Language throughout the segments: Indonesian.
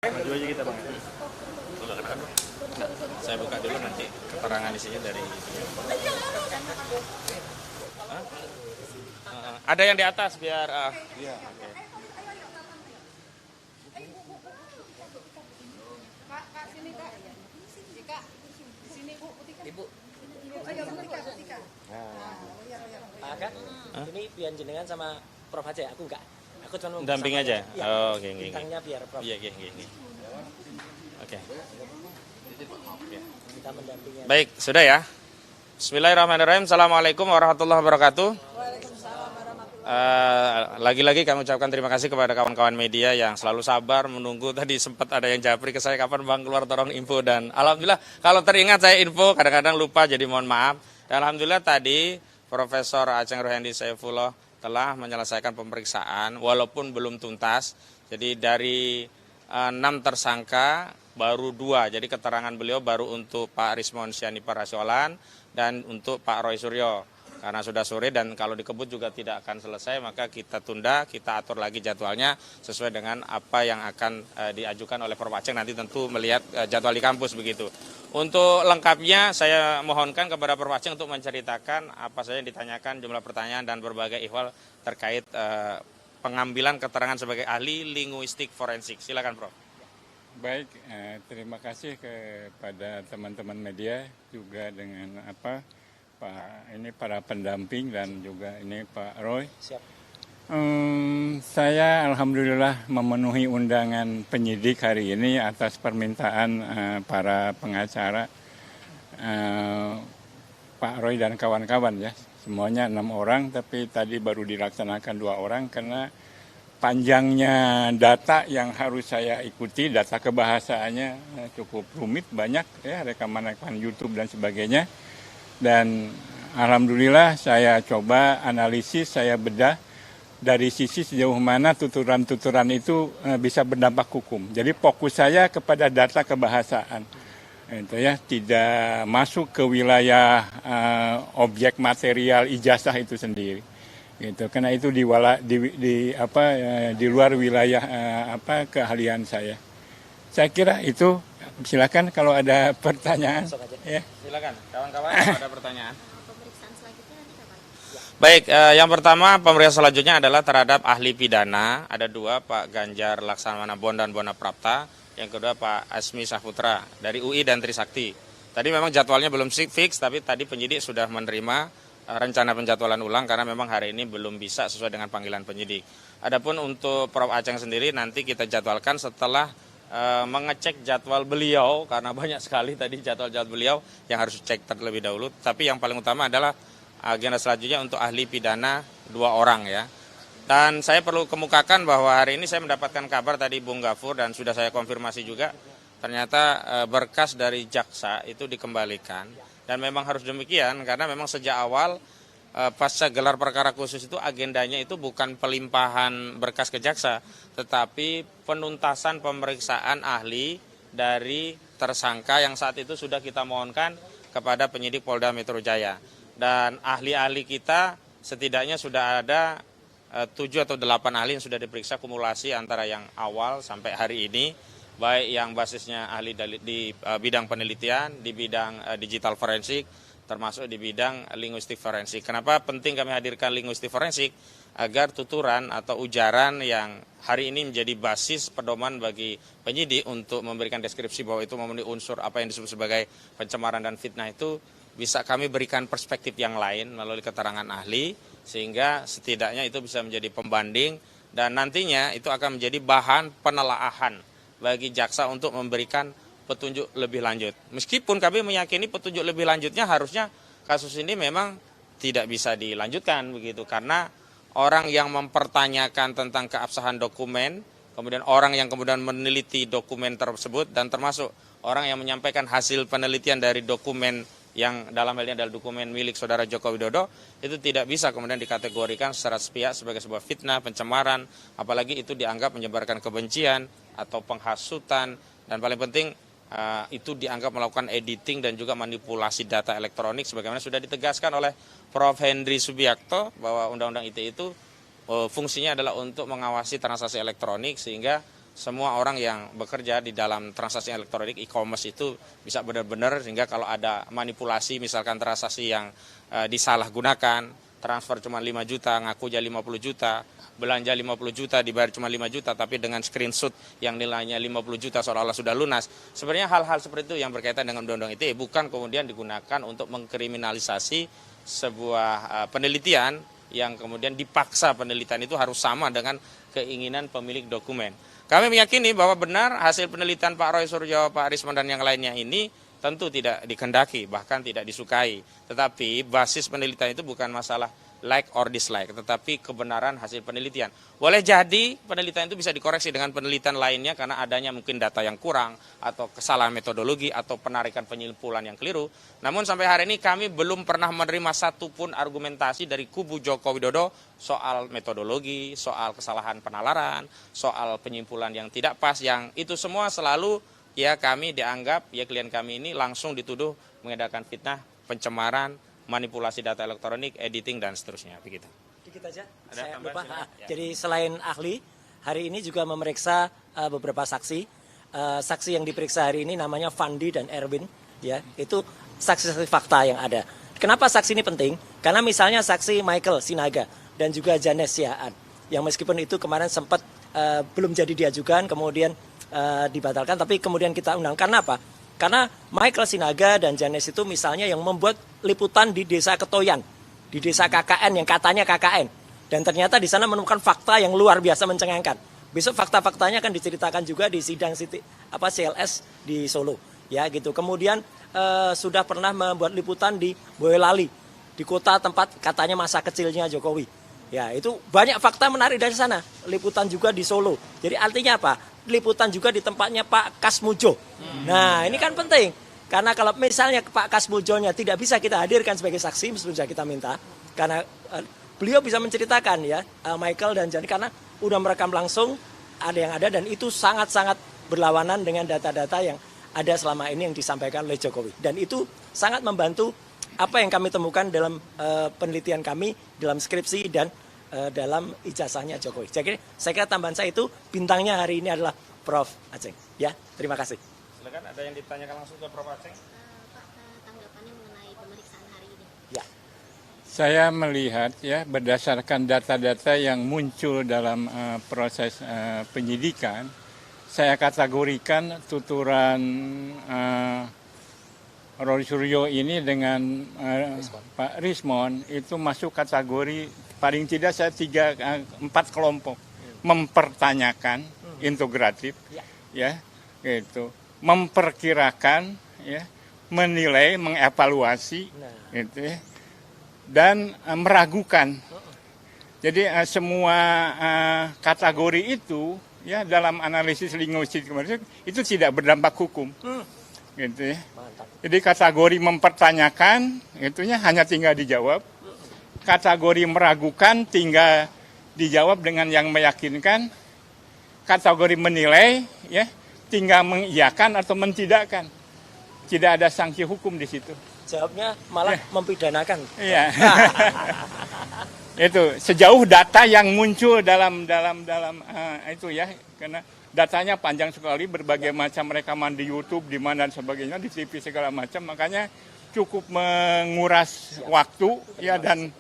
Maju aja kita bang. Nggak, saya buka dulu nanti keterangan isinya dari. Hah? Ada yang di atas biar. Iya. Okay. Kak, sini kak. Kak, sini bu. Ibu. Ayo bu Tika. Pak Kak, ini biar jenengan sama Prof aja ya, aku enggak. Aku cuma Damping aja. Ya, Oh, oke. bintangnya biar Prof. Iya. Oke. Kita mendampingi. Baik, sudah ya. Bismillahirrahmanirrahim. Assalamualaikum warahmatullahi wabarakatuh. Lagi-lagi kami ucapkan terima kasih kepada kawan-kawan media yang selalu sabar menunggu. Tadi sempat ada yang japri ke saya, kapan bang keluar tolong info, dan alhamdulillah kalau teringat saya info, kadang-kadang lupa jadi mohon maaf. Dan alhamdulillah tadi Profesor Aceng Rohendi Saifullah telah menyelesaikan pemeriksaan walaupun belum tuntas. Jadi dari 6 tersangka baru 2, jadi keterangan beliau baru untuk Pak Rismon Sianipar Rasiolan dan untuk Pak Roy Suryo. Karena sudah sore dan kalau dikebut juga tidak akan selesai, maka kita tunda, kita atur lagi jadwalnya sesuai dengan apa yang akan diajukan oleh Prof Aceng, nanti tentu melihat jadwal di kampus begitu. Untuk lengkapnya saya mohonkan kepada Prof Aceng untuk menceritakan apa saja yang ditanyakan, jumlah pertanyaan dan berbagai ihwal terkait pengambilan keterangan sebagai ahli linguistik forensik. Silakan Prof. Baik, terima kasih kepada teman-teman media juga dengan para pendamping dan juga ini Pak Roy. Siap. Saya alhamdulillah memenuhi undangan penyidik hari ini atas permintaan para pengacara Pak Roy dan kawan-kawan ya. Semuanya 6 orang, tapi tadi baru dilaksanakan 2 orang karena panjangnya data yang harus saya ikuti, data kebahasaannya cukup rumit, banyak ya, rekaman-rekaman YouTube dan sebagainya. Dan alhamdulillah saya coba analisis, saya bedah dari sisi sejauh mana tuturan-tuturan itu bisa berdampak hukum. Jadi fokus saya kepada data kebahasaan. Itu ya, tidak masuk ke wilayah objek material ijazah itu sendiri. Gitu. Karena itu di luar wilayah keahlian saya. Saya kira itu. Silakan kalau ada pertanyaan. Ya. Silakan, kawan-kawan kalau ada pertanyaan. Pemeriksaan selanjutnya nanti kapan? Baik, yang pertama pemeriksaan selanjutnya adalah terhadap ahli pidana. Ada 2, Pak Ganjar Laksamana Bondan Bonaprapta. Yang kedua Pak Asmi Saputra dari UI dan Trisakti. Tadi memang jadwalnya belum fix, tapi tadi penyidik sudah menerima rencana penjadwalan ulang karena memang hari ini belum bisa sesuai dengan panggilan penyidik. Adapun untuk Prof Aceng sendiri nanti kita jadwalkan setelah mengecek jadwal beliau, karena banyak sekali tadi jadwal-jadwal beliau yang harus dicek terlebih dahulu. Tapi yang paling utama adalah agenda selanjutnya untuk ahli pidana 2 orang ya. Dan saya perlu kemukakan bahwa hari ini saya mendapatkan kabar tadi Bung Gafur dan sudah saya konfirmasi juga, ternyata berkas dari jaksa itu dikembalikan. Dan memang harus demikian karena memang sejak awal pasca gelar perkara khusus itu agendanya itu bukan pelimpahan berkas ke jaksa, tetapi penuntasan pemeriksaan ahli dari tersangka yang saat itu sudah kita mohonkan kepada penyidik Polda Metro Jaya. Dan ahli-ahli kita setidaknya sudah ada 7 atau 8 ahli yang sudah diperiksa kumulasi antara yang awal sampai hari ini, baik yang basisnya ahli di bidang penelitian, di bidang digital forensik, termasuk di bidang linguistik forensik. Kenapa penting kami hadirkan linguistik forensik? Agar tuturan atau ujaran yang hari ini menjadi basis pedoman bagi penyidik untuk memberikan deskripsi bahwa itu memenuhi unsur apa yang disebut sebagai pencemaran dan fitnah itu bisa kami berikan perspektif yang lain melalui keterangan ahli, sehingga setidaknya itu bisa menjadi pembanding dan nantinya itu akan menjadi bahan penelaahan bagi jaksa untuk memberikan petunjuk lebih lanjut. Meskipun kami meyakini petunjuk lebih lanjutnya harusnya kasus ini memang tidak bisa dilanjutkan begitu, karena orang yang mempertanyakan tentang keabsahan dokumen, kemudian orang yang kemudian meneliti dokumen tersebut dan termasuk orang yang menyampaikan hasil penelitian dari dokumen yang dalam hal ini adalah dokumen milik saudara Joko Widodo, itu tidak bisa kemudian dikategorikan secara sepihak sebagai sebuah fitnah, pencemaran, apalagi itu dianggap menyebarkan kebencian atau penghasutan, dan paling penting itu dianggap melakukan editing dan juga manipulasi data elektronik sebagaimana sudah ditegaskan oleh Prof Henry Subiakto bahwa Undang-Undang ITE itu fungsinya adalah untuk mengawasi transaksi elektronik, sehingga semua orang yang bekerja di dalam transaksi elektronik e-commerce itu bisa benar-benar, sehingga kalau ada manipulasi misalkan transaksi yang disalahgunakan, transfer cuma 5 juta, ngaku aja 50 juta, belanja 50 juta dibayar cuma 5 juta tapi dengan screenshot yang nilainya 50 juta seolah-olah sudah lunas. Sebenarnya hal-hal seperti itu yang berkaitan dengan undang-undang ITE bukan kemudian digunakan untuk mengkriminalisasi sebuah penelitian yang kemudian dipaksa penelitian itu harus sama dengan keinginan pemilik dokumen. Kami meyakini bahwa benar hasil penelitian Pak Roy Suryo, Pak Rismon dan yang lainnya ini tentu tidak dikehendaki, bahkan tidak disukai. Tetapi basis penelitian itu bukan masalah like or dislike, tetapi kebenaran hasil penelitian. Boleh jadi penelitian itu bisa dikoreksi dengan penelitian lainnya karena adanya mungkin data yang kurang, atau kesalahan metodologi, atau penarikan penyimpulan yang keliru. Namun sampai hari ini kami belum pernah menerima satupun argumentasi dari kubu Joko Widodo soal metodologi, soal kesalahan penalaran, soal penyimpulan yang tidak pas, yang itu semua selalu ya kami dianggap, ya klien kami ini langsung dituduh mengedarkan fitnah, pencemaran, manipulasi data elektronik, editing, dan seterusnya. Begitu. Dikit aja, Ada saya tambahan, lupa. silakan. Ya. Jadi selain ahli, hari ini juga memeriksa beberapa saksi. Saksi yang diperiksa hari ini namanya Fandi dan Erwin. Ya, itu saksi-saksi fakta yang ada. Kenapa saksi ini penting? Karena misalnya saksi Michael Sinaga dan juga Janes Siaan, yang meskipun itu kemarin sempat belum jadi diajukan, kemudian dibatalkan, tapi kemudian kita undang. Karena apa? Karena Michael Sinaga dan Janes itu misalnya yang membuat liputan di desa Ketoyan, di desa KKN yang katanya KKN. Dan ternyata di sana menemukan fakta yang luar biasa mencengangkan. Besok fakta-faktanya akan diceritakan juga di sidang CLS di Solo. Ya gitu. Kemudian sudah pernah membuat liputan di Boyolali, di kota tempat katanya masa kecilnya Jokowi. Ya itu banyak fakta menarik dari sana. Liputan juga di Solo. Jadi artinya apa? Liputan juga di tempatnya Pak Kasmujo. Nah ini kan penting. Karena kalau misalnya Pak Kasmujonya tidak bisa kita hadirkan sebagai saksi, meskipun sudah kita minta. Karena beliau bisa menceritakan ya, Michael dan Jani, karena udah merekam langsung, ada yang ada, dan itu sangat-sangat berlawanan dengan data-data yang ada selama ini yang disampaikan oleh Jokowi. Dan itu sangat membantu apa yang kami temukan dalam penelitian kami, dalam skripsi dan dalam ijazahnya Jokowi. Jadi saya kira tambahan saya itu, bintangnya hari ini adalah Prof. Aceng. Ya, terima kasih. Silakan, ada yang ditanyakan langsung ke Prof. Aceng. Pak, tanggapannya mengenai pemeriksaan hari ini. Ya. Saya melihat ya berdasarkan data-data yang muncul dalam proses penyidikan, saya kategorikan tuturan Roy Suryo ini dengan Pak Rismon itu masuk kategori paling tidak saya 4 kelompok. Mempertanyakan, integratif, ya, gitu, memperkirakan, ya, menilai, mengevaluasi, gitu ya, dan meragukan. Jadi semua kategori itu ya dalam analisis linguistik itu tidak berdampak hukum. Gitu ya. Jadi kategori mempertanyakan itunya hanya tinggal dijawab. Kategori meragukan tinggal dijawab dengan yang meyakinkan. Kategori menilai ya tinggal mengiyakan atau mentidakkan. Tidak ada sanksi hukum di situ. Jawabnya malah mempidanakan. Iya. Itu sejauh data yang muncul dalam itu ya, karena datanya panjang sekali, berbagai macam rekaman di YouTube, di mana dan sebagainya, di TV segala macam, makanya cukup menguras waktu ya, dan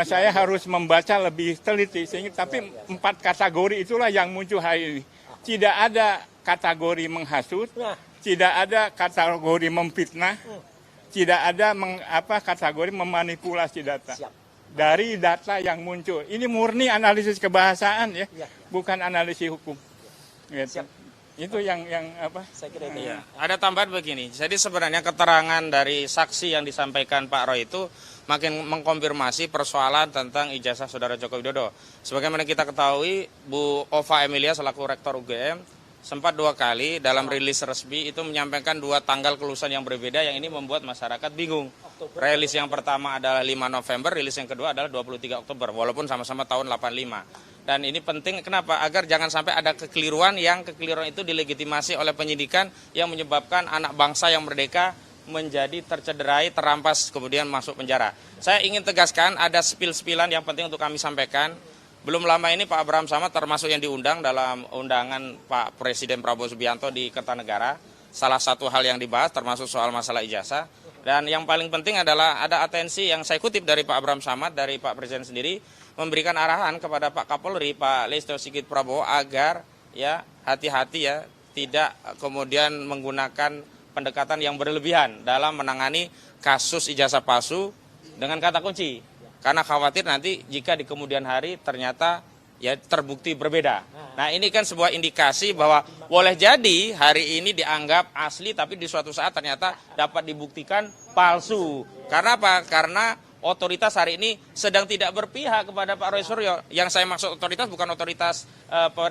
saya harus membaca lebih teliti sehingga, tapi 4 kategori itulah yang muncul hari ini. Tidak ada kategori menghasut, tidak ada kategori memfitnah, tidak ada kategori memanipulasi data. Dari data yang muncul. Ini murni analisis kebahasaan ya, bukan analisis hukum. Gitu. Itu yang Saya kira itu. Ya, ada tambahan begini. Jadi sebenarnya keterangan dari saksi yang disampaikan Pak Roy itu makin mengkonfirmasi persoalan tentang ijazah Saudara Joko Widodo. Sebagaimana kita ketahui, Bu Ova Emilia selaku Rektor UGM sempat 2 kali dalam rilis resmi itu menyampaikan 2 tanggal kelulusan yang berbeda, yang ini membuat masyarakat bingung. Rilis yang pertama adalah 5 November, rilis yang kedua adalah 23 Oktober, walaupun sama-sama tahun 85. Dan ini penting, kenapa? Agar jangan sampai ada kekeliruan itu dilegitimasi oleh penyidikan yang menyebabkan anak bangsa yang merdeka menjadi tercederai, terampas, kemudian masuk penjara. Saya ingin tegaskan ada spill-spillan yang penting untuk kami sampaikan. belum lama ini Pak Abraham Samad termasuk yang diundang dalam undangan Pak Presiden Prabowo Subianto di Kertanegara. Salah satu hal yang dibahas termasuk soal masalah ijazah. Dan yang paling penting adalah ada atensi yang saya kutip dari Pak Abraham Samad, dari Pak Presiden sendiri, memberikan arahan kepada Pak Kapolri, Pak Listio Sigit Prabowo, agar ya hati-hati ya, tidak kemudian menggunakan pendekatan yang berlebihan dalam menangani kasus ijazah palsu dengan kata kunci. Karena khawatir nanti jika di kemudian hari ternyata ya terbukti berbeda. Nah ini kan sebuah indikasi bahwa boleh jadi hari ini dianggap asli tapi di suatu saat ternyata dapat dibuktikan palsu. Karena apa? Karena otoritas hari ini sedang tidak berpihak kepada Pak Roy Suryo. Yang saya maksud otoritas bukan otoritas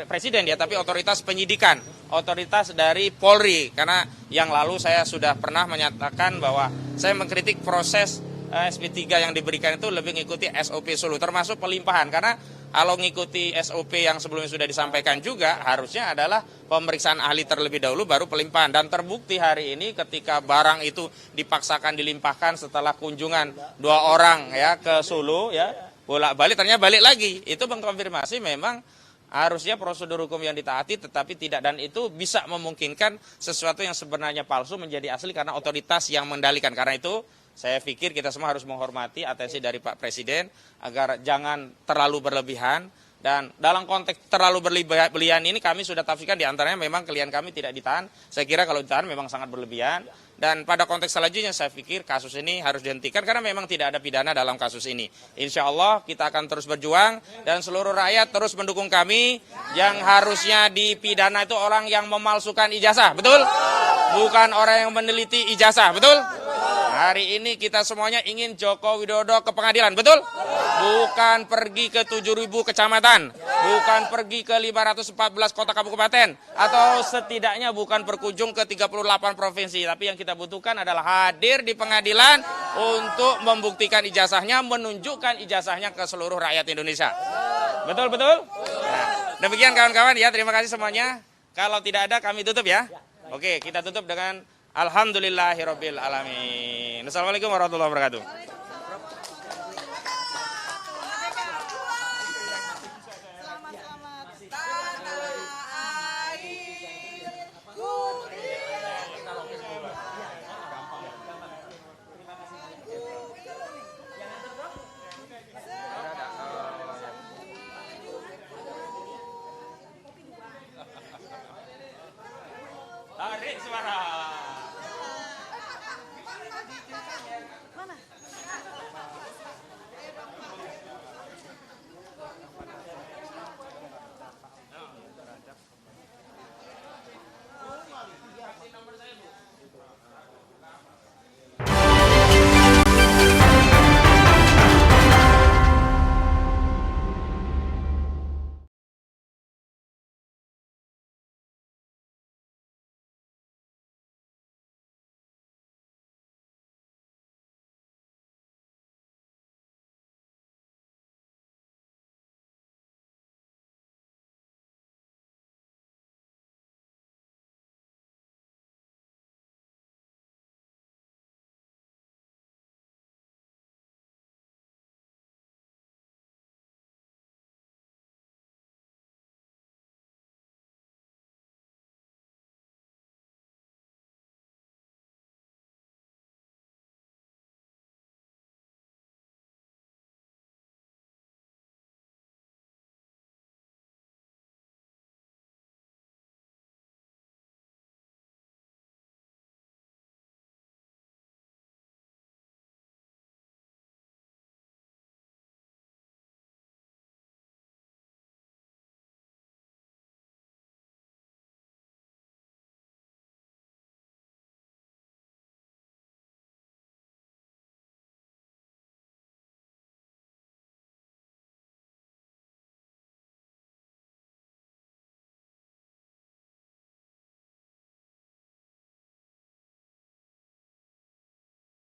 presiden ya, tapi otoritas penyidikan, otoritas dari Polri. Karena yang lalu saya sudah pernah menyatakan bahwa saya mengkritik proses SP3 yang diberikan itu lebih mengikuti SOP Solo, termasuk pelimpahan. Karena kalau mengikuti SOP yang sebelumnya sudah disampaikan juga, harusnya adalah pemeriksaan ahli terlebih dahulu baru pelimpahan. Dan terbukti hari ini ketika barang itu dipaksakan dilimpahkan setelah kunjungan 2 orang ya ke Solo ya, bolak-balik ternyata balik lagi. Itu mengkonfirmasi memang harusnya prosedur hukum yang ditaati tetapi tidak, dan itu bisa memungkinkan sesuatu yang sebenarnya palsu menjadi asli karena otoritas yang mengendalikan. Karena itu saya pikir kita semua harus menghormati atensi dari Pak Presiden agar jangan terlalu berlebihan. Dan dalam konteks terlalu berlebihan ini kami sudah tafsirkan diantaranya memang klien kami tidak ditahan. Saya kira kalau ditahan memang sangat berlebihan. Dan pada konteks selanjutnya saya pikir kasus ini harus dihentikan karena memang tidak ada pidana dalam kasus ini. Insya Allah kita akan terus berjuang dan seluruh rakyat terus mendukung kami. Yang harusnya dipidana itu orang yang memalsukan ijazah, betul? Bukan orang yang meneliti ijazah, betul? Hari ini kita semuanya ingin Joko Widodo ke pengadilan, betul? Bukan pergi ke 7.000 kecamatan, bukan pergi ke 514 kota kabupaten, atau setidaknya bukan berkunjung ke 38 provinsi. Tapi yang kita butuhkan adalah hadir di pengadilan untuk membuktikan ijazahnya, menunjukkan ijazahnya ke seluruh rakyat Indonesia. Betul-betul? Nah, demikian kawan-kawan ya, terima kasih semuanya. Kalau tidak ada kami tutup ya. Oke, kita tutup dengan Alhamdulillahirabbil alamin. Assalamualaikum warahmatullahi wabarakatuh. Tarik suara.